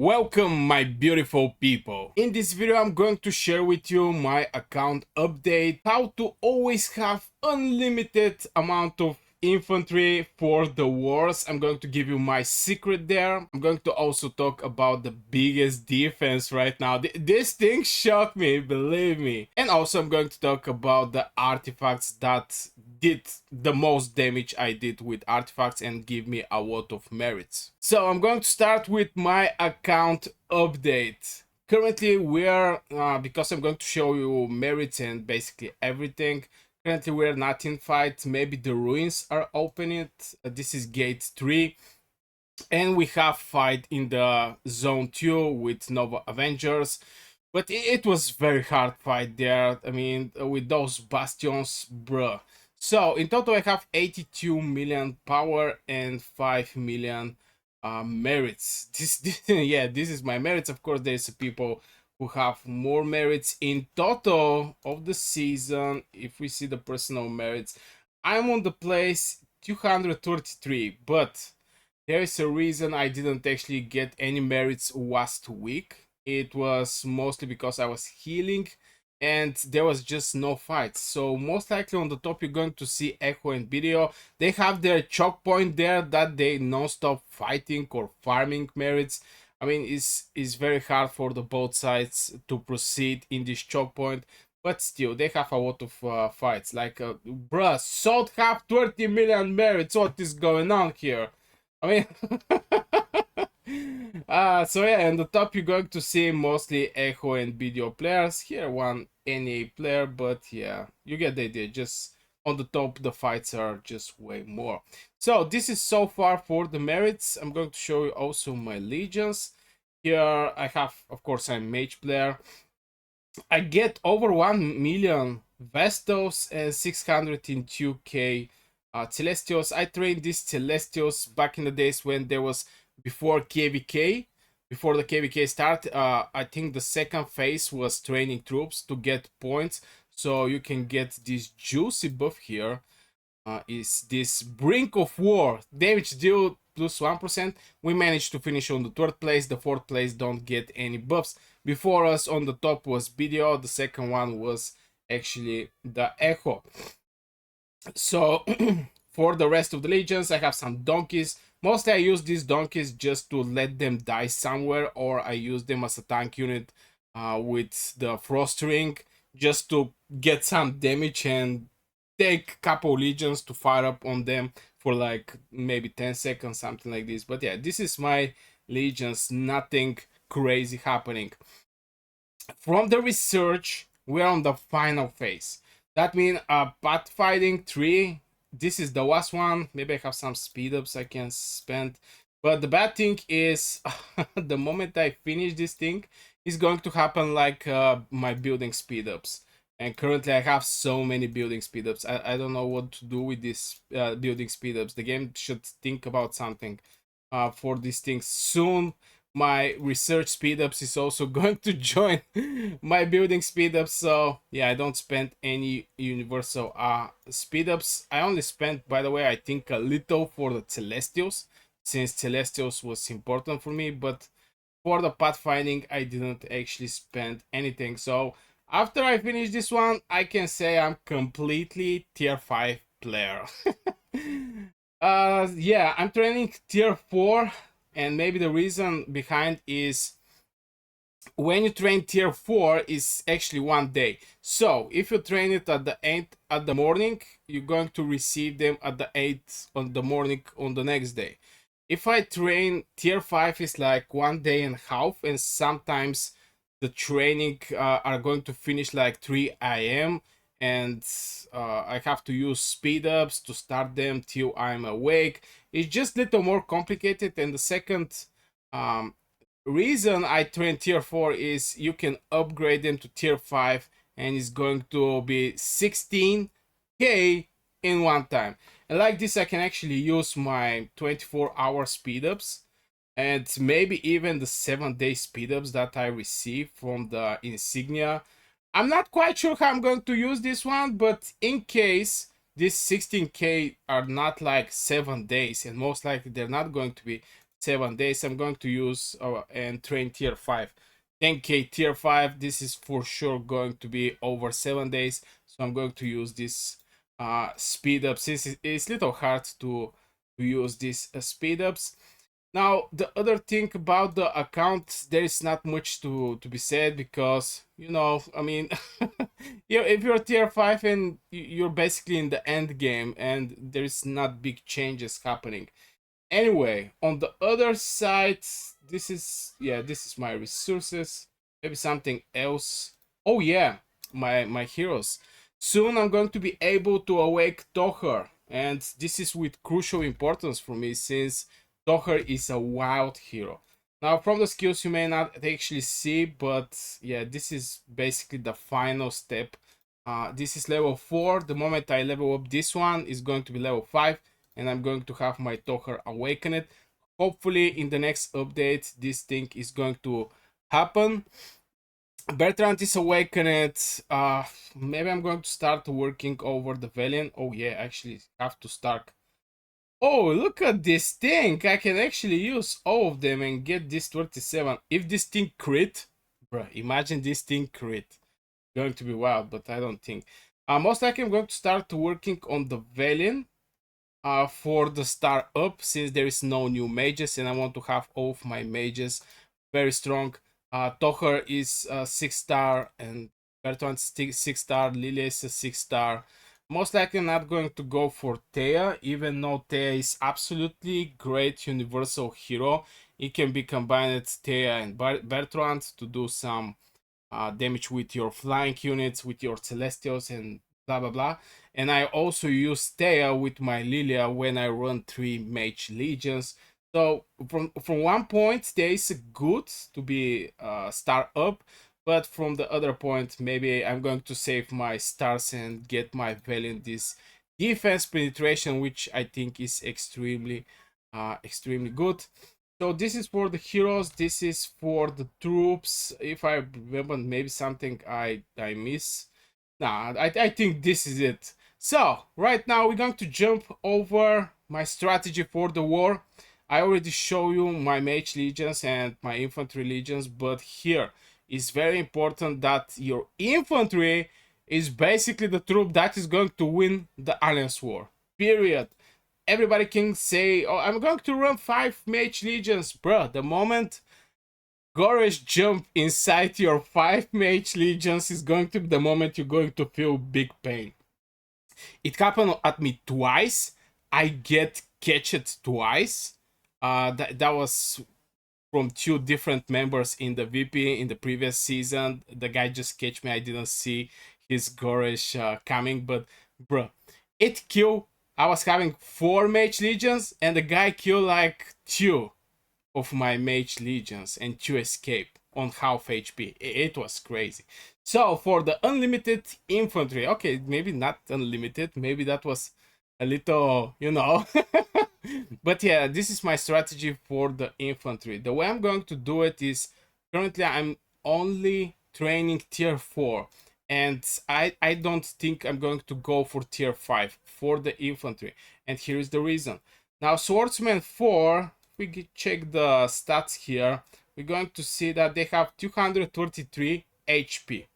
Welcome my beautiful people. In this video I'm going to share with you my account update, how to always have unlimited amount of infantry for the wars. I'm going to give you my secret there. I'm going to also talk about the biggest defense right now. This thing shocked me, believe me. And also I'm going to talk about the artifacts that did the most damage I did with artifacts and give me a lot of merits. So I'm going to start with my account update. Currently we are, because I'm going to show you merits and basically everything, currently we're not in fight. Maybe the ruins are opening. This is gate 3. And we have fight in the zone 2 with Nova Avengers. But it was very hard fight there. I mean, with those bastions, bruh. So in total I have 82 million power and 5 million merits. Yeah, this is my merits. Of course, there's people who have more merits in total of the season. If we see the personal merits, I'm on the place 233, but there is a reason I didn't actually get any merits last week. It was mostly because I was healing and there was just no fights. So most likely on the top you're going to see Echo and Video. They have their choke point there that they non-stop fighting or farming merits. I mean, it's very hard for the both sides to proceed in this choke point, but still they have a lot of fights. Like bruh, Salt have 20 million merits. What is going on here? I mean, so yeah, on the top you're going to see mostly Echo and Video players. Here one NA player, but yeah, you get the idea. Just on the top the fights are just way more. So this is so far for the merits. I'm going to show you also my legions. Here I have, of course, I'm mage player. I get over 1 million Vestos and 602k Celestials. I trained these Celestials back in the days when there was before KVK. Before the KVK start, I think the second phase was training troops to get points. So you can get this juicy buff here. Is this Brink of War. Damage deal plus 1%. We managed to finish on the 3rd place. The 4th place don't get any buffs. Before us on the top was Video. The second one was actually the Echo. So for the rest of the legions, I have some donkeys. Mostly I use these donkeys just to let them die somewhere, or I use them as a tank unit with the frost ring just to get some damage and take a couple legions to fire up on them for like maybe 10 seconds, something like this. But yeah, this is my legions, nothing crazy happening. From the research, we're on the final phase. That means pathfinding 3. This is the last one. Maybe I have some speed ups I can spend. But the bad thing is, the moment I finish this thing, is going to happen like my building speed ups. And currently I have so many building speed ups. I don't know what to do with these building speed ups. The game should think about something for these things soon. My research speedups is also going to join my building speedups. So yeah, I don't spend any universal speedups. I only spent, by the way, I think a little for the Celestials, since Celestials was important for me, but for the pathfinding I didn't actually spend anything. So after I finish this one, I can say I'm completely tier 5 player. Yeah, I'm training tier 4, and maybe the reason behind is when you train tier 4 is actually 1 day. So if you train it at the 8 at the morning, you're going to receive them at the 8 on the morning on the next day. If I train tier 5 is like 1 day and a half, and sometimes the training are going to finish like 3 a.m. and I have to use speed ups to start them till I'm awake. It's just a little more complicated. And the second reason I train tier 4 is you can upgrade them to tier 5 and it's going to be 16k in one time. And like this I can actually use my 24-hour speed ups and maybe even the 7-day speed ups that I receive from the insignia. I'm not quite sure how I'm going to use this one, but in case these 16k are not like 7 days, and most likely they're not going to be 7 days I'm going to use and train tier 5. 10k tier 5, this is for sure going to be over 7 days, so I'm going to use this speed up, since it's little hard to use these speed ups. Now, the other thing about the account, there is not much to be said, because, I mean, if you're tier 5 and you're basically in the end game and there's not big changes happening. Anyway, on the other side, this is my resources. Maybe something else. Oh yeah, my heroes. Soon I'm going to be able to awake Toher, and this is with crucial importance for me, since Toher is a wild hero. Now, from the skills you may not actually see, but yeah, this is basically the final step. This is level 4. The moment I level up this one, is going to be level 5, and I'm going to have my Toher awakened. Hopefully in the next update this thing is going to happen. Bertrand is awakened. Maybe I'm going to start working over the Valiant. Oh yeah, actually have to start. Oh, look at this thing. I can actually use all of them and get this 27. If this thing crit, bruh, imagine this thing crit. Going to be wild, but I don't think. Most likely I'm going to start working on the Valiant for the star up, since there is no new mages and I want to have all of my mages very strong. Toher is a 6-star and Bertrand 6-star, Lilia is a 6-star. Most likely I'm not going to go for Thea, even though Thea is absolutely great universal hero. It can be combined Thea and Bertrand to do some damage with your flying units, with your celestials, and blah blah blah. And I also use Thea with my Lilia when I run 3 mage legions. So from one point Thea is good to be star up, but from the other point maybe I'm going to save my stars and get my Valiant this defense penetration, which I think is extremely good. So this is for the heroes, this is for the troops. If I remember maybe something I miss. Nah, I think this is it. So right now we're going to jump over my strategy for the war. I already show you my mage legions and my infantry legions, but here is very important that your infantry is basically the troop that is going to win the alliance war. Period. Everybody can say, oh, I'm going to run 5 mage legions. Bro, the moment Goresh jump inside your 5 mage legions is going to be the moment you're going to feel big pain. It happened at me twice. I get catched twice. That was from 2 different members in the VP in the previous season. The guy just catch me. I didn't see his Goresh coming, but bro, it killed. I was having 4 mage legions, and the guy killed like 2 of my mage legions and 2 escape on half HP. It was crazy. So for the unlimited infantry, okay, maybe not unlimited, maybe that was a little, but yeah, this is my strategy for the infantry. The way I'm going to do it is, currently I'm only training tier 4, and I don't think I'm going to go for tier 5 for the infantry, and here is the reason. Now swordsman 4, we check the stats here, we're going to see that they have 233 HP.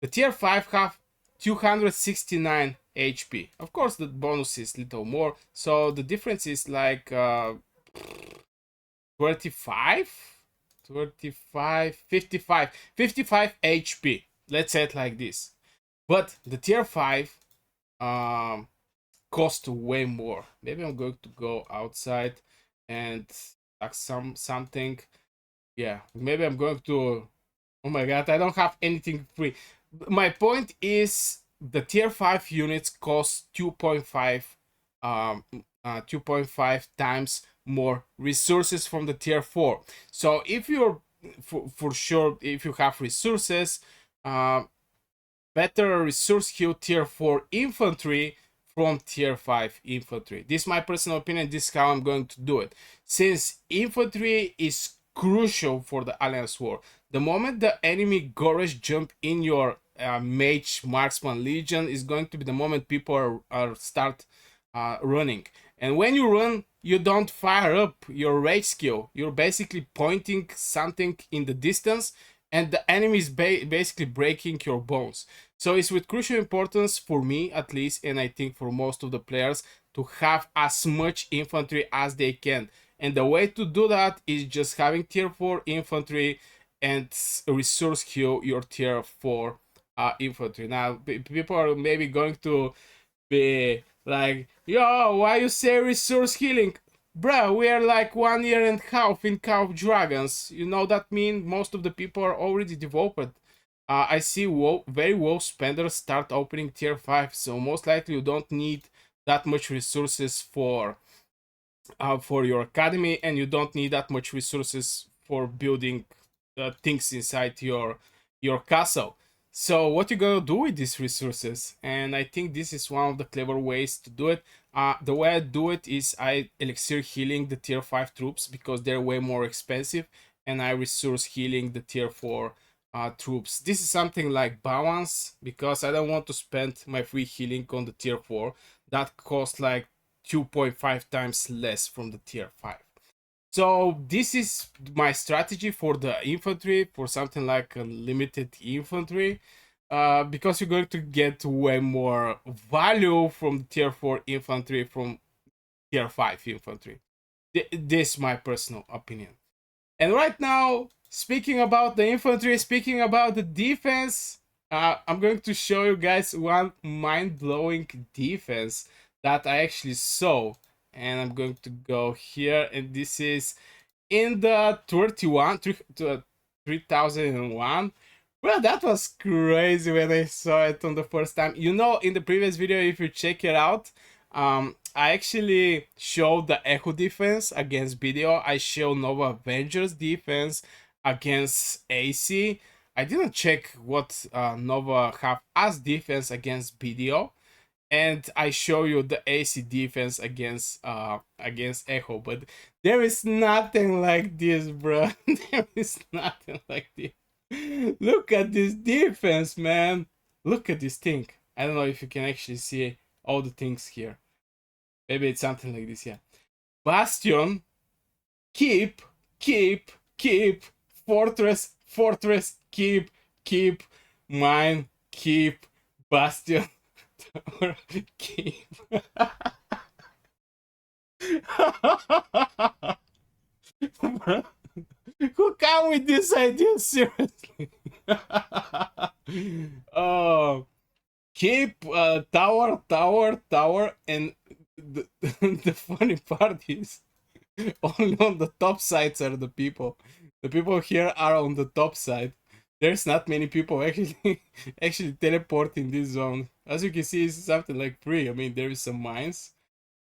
The tier 5 have 269 HP. Of course, the bonus is little more, so the difference is like 35, 35, 55, 55 HP. Let's say it like this. But the tier 5 um, cost way more. Maybe I'm going to go outside and like something. Yeah, maybe I'm going to. Oh my god, I don't have anything free. My point is the tier 5 units cost 2.5 times more resources from the tier 4. So if you're for sure, if you have resources, better resource heal tier 4 infantry from tier 5 infantry. This is my personal opinion, this is how I'm going to do it. Since infantry is crucial for the alliance war. The moment the enemy Goresh jump in your mage marksman legion is going to be the moment people are start running. And when you run, you don't fire up your rage skill. You're basically pointing something in the distance, and the enemy is basically breaking your bones. So it's with crucial importance for me, at least, and I think for most of the players, to have as much infantry as they can. And the way to do that is just having tier 4 infantry and resource heal your tier 4 infantry. Now, people are maybe going to be like, yo, why you say resource healing? Bruh, we are like 1 year and a half in Call of Dragons. You know that mean most of the people are already developed. I see very well spenders start opening tier 5, so most likely you don't need that much resources for your academy, and you don't need that much resources for building things inside your castle. So what you gonna do with these resources? And I think this is one of the clever ways to do it. The way I do it is I elixir healing the tier 5 troops because they're way more expensive, and I resource healing the tier 4 troops. This is something like balance because I don't want to spend my free healing on the tier 4 that costs like 2.5 times less from the tier 5. So this is my strategy for the infantry, for something like a limited infantry, because you're going to get way more value from the tier 4 infantry from tier 5 infantry. This is my personal opinion. And right now, speaking about the infantry, speaking about the defense, I'm going to show you guys one mind-blowing defense that I actually saw. And I'm going to go here, and this is in the 3001. Well, that was crazy when I saw it on the first time. You know, in the previous video, if you check it out, I actually showed the Echo defense against BDO. I showed Nova Avengers defense against AC. I didn't check what Nova have as defense against BDO, and I show you the AC defense against Echo, but there is nothing like this, bro. There is nothing like this. Look at this defense, man. Look at this thing. I don't know if you can actually see all the things here. Maybe it's something like this, yeah. Bastion, keep, keep, fortress, fortress, keep, mine, keep, bastion, keep. Who come with this idea? Seriously. Oh, keep tower, and the funny part is only on the top sides are the people. The people here are on the top side. There's not many people actually actually teleport in this zone. As you can see, it's something like free. I mean, there is some mines,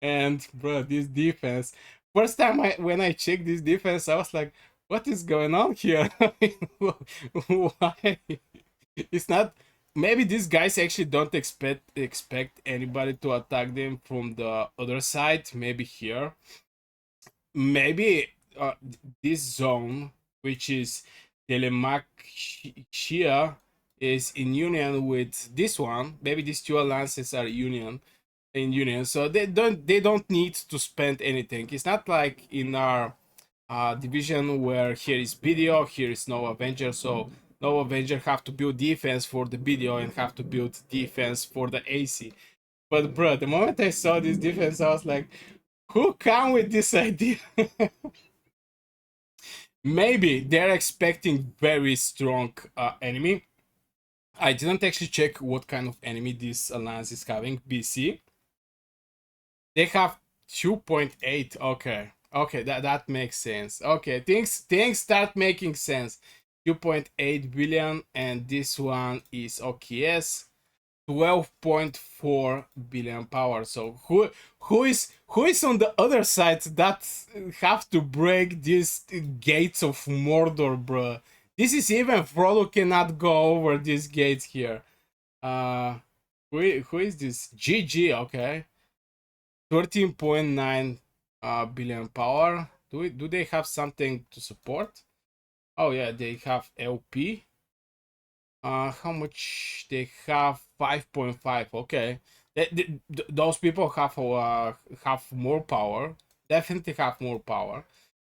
and bro, this defense. First time when I checked this defense, I was like, "What is going on here? Why?" It's not. Maybe these guys actually don't expect anybody to attack them from the other side. Maybe here. Maybe this zone, which is Telemachia, is in union with this one. Maybe these two alliances are in union, so they don't need to spend anything. It's not like in our division where here is BDO, here is no Avenger, so no Avenger have to build defense for the BDO and have to build defense for the AC. But bro, the moment I saw this defense, I was like, who come with this idea? Maybe they're expecting very strong enemy. I didn't actually check what kind of enemy this alliance is having. BC. They have 2.8. Okay, that makes sense. Okay, things start making sense. 2.8 billion, and this one is OKS 12.4 billion power. So who is on the other side that have to break these gates of Mordor, bro? This is even Frodo cannot go over these gates here. Uh, who is this? GG. Okay, 13.9 billion power. Do they have something to support? Oh yeah, they have LP. How much they have? 5.5. Okay, Those people have more power, definitely have more power.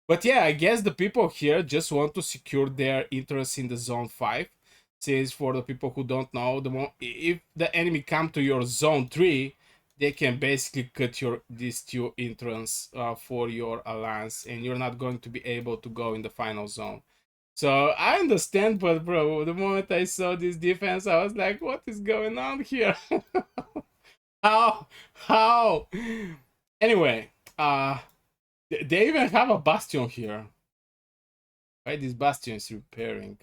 But yeah, I guess the people here just want to secure their interests in the zone 5. Since for the people who don't know, if the enemy come to your zone 3, they can basically cut your these two entrance for your alliance, and you're not going to be able to go in the final zone. So I understand, but bro, the moment I saw this defense, I was like, what is going on here? How? How? Anyway, they even have a bastion here. Right? This bastion is repairing.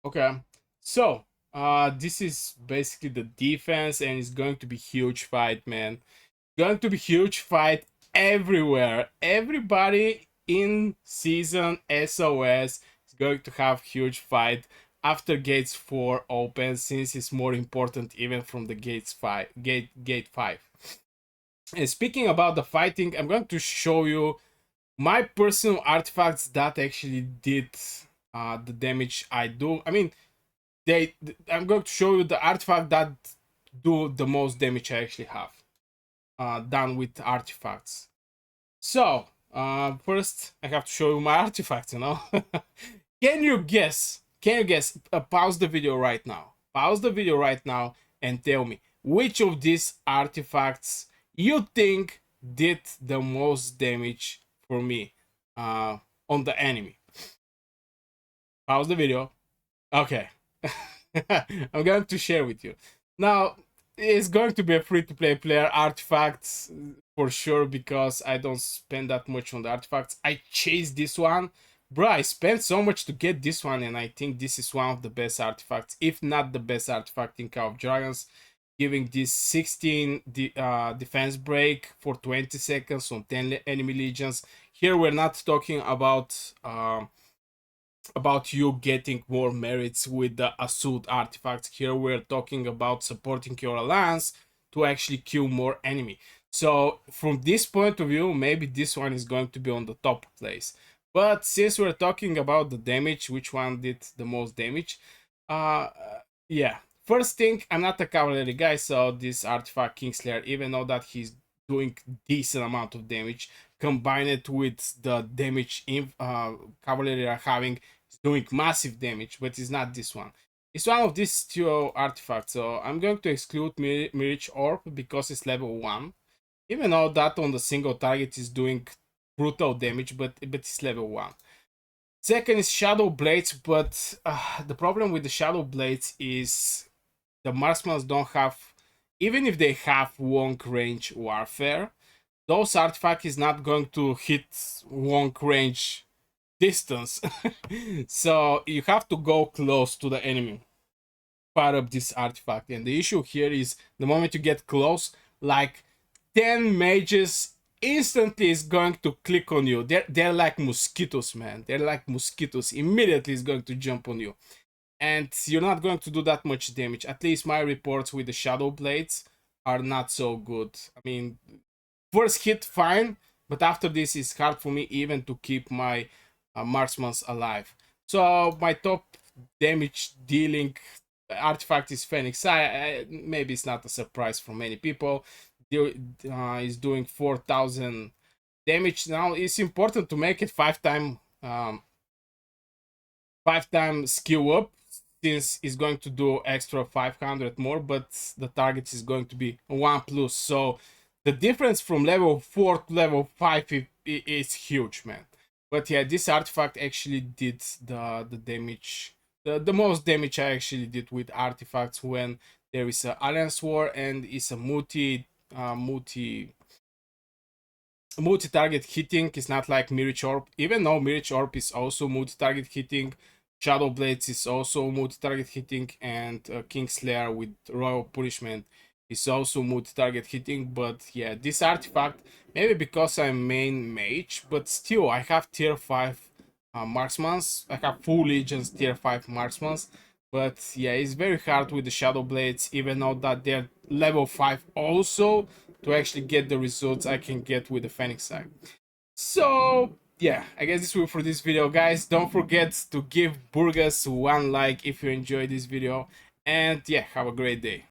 Okay. So, this is basically the defense, and it's going to be huge fight, man. Going to be huge fight everywhere. Everybody in season SOS is going to have huge fight after gates 4 open, since it's more important even from the gates 5 gate 5. And speaking about the fighting, I'm going to show you my personal artifacts that actually did the damage I do. I mean, I'm going to show you the artifact that do the most damage I actually have done with artifacts. So, first I have to show you my artifacts, you know. Can you guess? Can you guess? Pause the video right now. Pause the video right now and tell me which of these artifacts you think did the most damage for me on the enemy. Pause the video. Okay. I'm going to share with you. Now, it's going to be a free-to-play player artifacts for sure, because I don't spend that much on the artifacts. I chased this one. Bro, I spent so much to get this one, and I think this is one of the best artifacts, if not the best artifact in Call of Dragons, giving this 16 defense break for 20 seconds on 10 enemy legions. Here we're not talking about you getting more merits with the assault artifacts. Here we're talking about supporting your alliance to actually kill more enemy. So from this point of view, maybe this one is going to be on the top place. But since we're talking about the damage, which one did the most damage? Uh, yeah. First thing, I'm not a cavalry guy, so this artifact Kingslayer, even though that he's doing decent amount of damage, combine it with the damage cavalry are having, doing massive damage, but it's not this one. It's one of these two artifacts, so I'm going to exclude Mirage Orb because it's level 1. Even though that on the single target is doing brutal damage, but it's level 1. Second is Shadow Blades, but the problem with the Shadow Blades is the marksmen don't have, even if they have long range warfare, those artifact is not going to hit long range distance. So you have to go close to the enemy, fire up this artifact. And the issue here is the moment you get close, like 10 mages instantly is going to click on you. They're like mosquitoes, man. They're like mosquitoes. Immediately is going to jump on you. And you're not going to do that much damage. At least my reports with the Shadow Blades are not so good. I mean, first hit fine, but after this it's hard for me even to keep my marksmen alive. So my top damage dealing artifact is Phoenix. Maybe it's not a surprise for many people. Is doing 4,000 damage. Now it's important to make it 5 time skill up, since it's going to do extra 500 more, but the target is going to be 1 plus. So the difference from level 4 to level 5 is huge, man. But yeah, this artifact actually did the damage, the most damage I actually did with artifacts when there is a alliance war and it's a multi-target hitting. Is not like Mirage Orb, even though Mirage Orb is also multi-target hitting. Shadow Blades is also multi-target hitting, and Kingslayer with Royal Punishment is also multi-target hitting. But yeah, this artifact, maybe because I'm main mage, but still I have tier 5 marksmans. I have full legions tier 5 marksmans. But yeah, it's very hard with the Shadow Blades, even though that they're level 5 also, to actually get the results I can get with the Phoenix side. So yeah, I guess this will for this video, guys. Don't forget to give Burgas one like if you enjoyed this video, And yeah, have a great day.